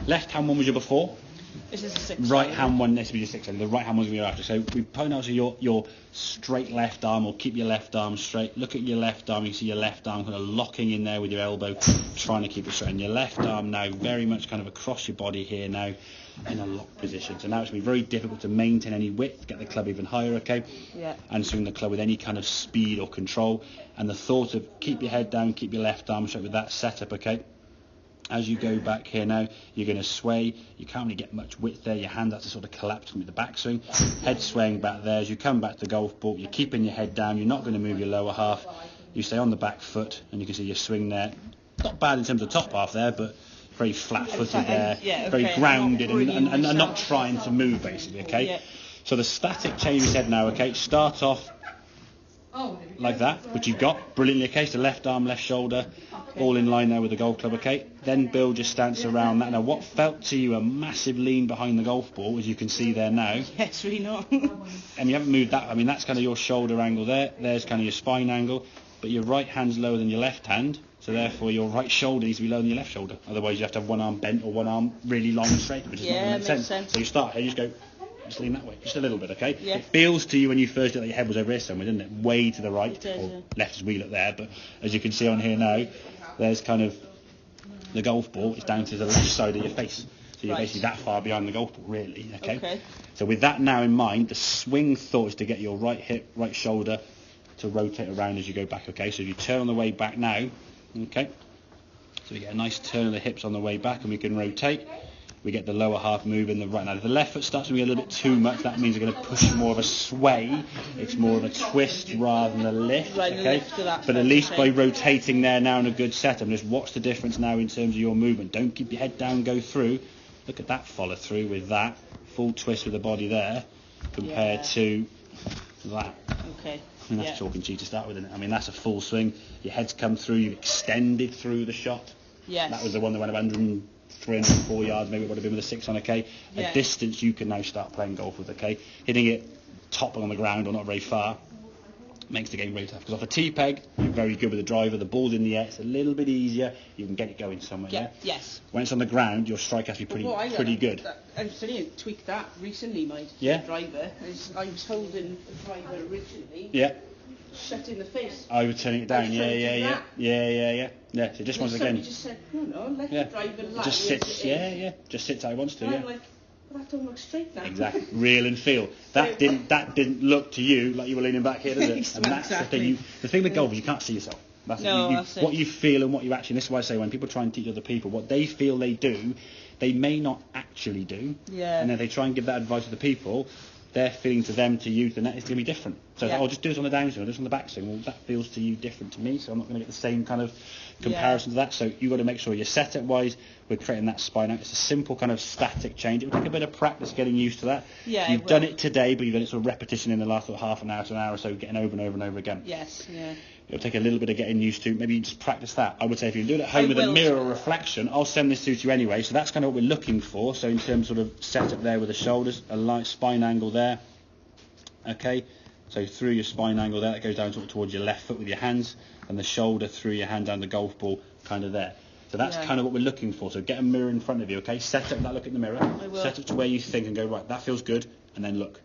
Left hand one was your before. This is the 6. Right hand one, this will be your 6. The right hand one's going to be your after. So we point out to your straight left arm, or keep your left arm straight. Look at your left arm. You see your left arm kind of locking in there with your elbow, trying to keep it straight. And your left arm now very much kind of across your body here now in a locked position. So now it's going to be very difficult to maintain any width, get the club even higher, okay? Yeah. And swing the club with any kind of speed or control. And the thought of keep your head down, keep your left arm straight with that setup, okay? As you go back here now, you're going to sway. You can't really get much width there. Your hand has to sort of collapse with the backswing. Head swaying back there. As you come back to the golf ball, you're keeping your head down. You're not going to move your lower half. You stay on the back foot, and you can see your swing there. Not bad in terms of the top half there, but very flat-footed there. Yeah, okay. Very grounded and not trying to move, basically, okay? Yeah. So the static change we said now, okay? Start off like that, which you've got brilliantly, okay? So left arm, left shoulder, all in line there with the golf club, okay? Then build your stance around that. Now, what felt to you a massive lean behind the golf ball, as you can see there now. Yes, we know. And you haven't moved that. I mean, that's kind of your shoulder angle there. There's kind of your spine angle. But your right hand's lower than your left hand, so therefore your right shoulder needs to be lower than your left shoulder. Otherwise, you have to have one arm bent or one arm really long and straight, which is not going to make sense. So you start here, you just go, just lean that way, just a little bit, okay? Yeah. It feels to you when you first did that your head was over here somewhere, didn't it? Way to the right, It does, or yeah. left as we look there. But as you can see on here now, there's kind of the golf ball is down to the left side of your face. So you're basically that far behind the golf ball, really, okay? So with that now in mind, the swing thought is to get your right hip, right shoulder to rotate around as you go back, okay? So if you turn on the way back now, okay? So we get a nice turn of the hips on the way back, and we can rotate. We get the lower half moving the right. Now, if the left foot starts to be a little bit too much, that means we're going to push more of a sway. It's more of a twist rather than a lift, okay? But at least by rotating there now in a good setup, just watch the difference now in terms of your movement. Don't keep your head down, go through. Look at that follow through with that. Full twist with the body there compared to that. Okay. I mean, that's chalk and cheese to start with, isn't it? I mean, that's a full swing. Your head's come through, you've extended through the shot. Yes. That was the one that went 304 yards, maybe it would have been with a 6 on, okay? A distance you can now start playing golf with, okay? Hitting it top on the ground or not very far makes the game really tough. Because off a tee peg, you're very good with the driver. The ball's in the air, it's a little bit easier. You can get it going somewhere, yeah? Yes. When it's on the ground, your strike has to be pretty good. I've certainly tweaked that recently, my driver. I was holding the driver originally. Yeah. Shut in the face. I was turning it down. Yeah. So just once again. Just said, no, let the driver lie. Just sits. Just sits how he wants to. And I'm like, well, that don't look straight now. Exactly. Real and feel. That didn't look to you like you were leaning back here, does it? And that's the thing. The thing with golf is you can't see yourself. That's it. What you feel and what you actually. This is why I say when people try and teach other people what they feel they do, they may not actually do. Yeah. And then they try and give that advice to the people. Their feeling to them to you, the net is going to be different. So I'll just do this on the downswing, or just on the backswing. Well, that feels to you different to me, so I'm not going to get the same kind of comparison to that. So you've got to make sure you're setup-wise, we're creating that spine out. It's a simple kind of static change. It will take a bit of practice getting used to that. Yeah, you've done it today, but you've done it sort of repetition in the last sort of half an hour to an hour or so, getting over and over and over again. Yes, yeah. It'll take a little bit of getting used to. Maybe you just practice that. I would say if you do it at home with a mirror or reflection, I'll send this through to you anyway. So that's kind of what we're looking for. So in terms of sort of setup there with the shoulders, a light spine angle there. Okay, so through your spine angle there, that goes down towards your left foot with your hands, and the shoulder through your hand down the golf ball, kind of there. So that's kind of what we're looking for. So get a mirror in front of you, okay? Set up that look in the mirror. Set it to where you think and go, right, that feels good, and then look.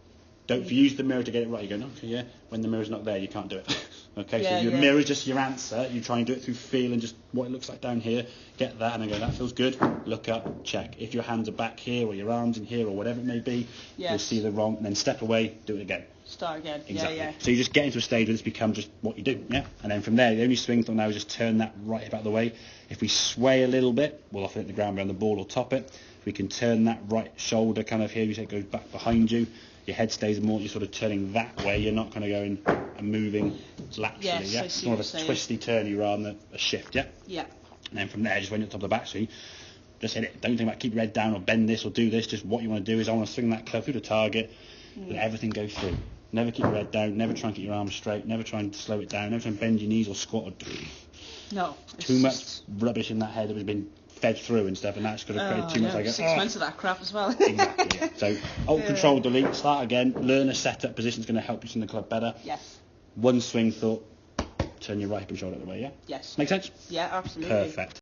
Don't use the mirror to get it right. You go, no, okay, yeah. When the mirror's not there, you can't do it. Okay, so your mirror is just your answer. You try and do it through feel and just what it looks like down here. Get that and then go, that feels good. Look up, check. If your hands are back here or your arms in here or whatever it may be, you'll see the wrong. And then step away, do it again. Start again. Exactly. Yeah. So you just get into a stage where this becomes just what you do, yeah? And then from there, the only swing thing now is just turn that right hip out of the way. If we sway a little bit, we'll often hit the ground behind the ball or top it. If we can turn that right shoulder kind of here, you say it goes back behind you. Your head stays more, you're sort of turning that way. You're not kind of going and moving laterally, yeah? It's more of a twisty turny rather than a shift, yeah? Yeah. And then from there, just when you're at the top of the backswing, just hit it. Don't think about keep your head down or bend this or do this. Just what you want to do is I want to swing that club through the target, let everything go through. Never keep your head down, never try and keep your arms straight, never try and slow it down, never try and bend your knees or squat or no. Too much rubbish in that head that has been fed through and stuff, and that's going to create too much. 6 months of that crap as well. Exactly. Yeah. So alt control delete, start again, learn a setup position is going to help you swing the club better. Yes. One swing thought, turn your right hip and shoulder the way, yeah? Yes. Make sense? Yeah, absolutely. Perfect.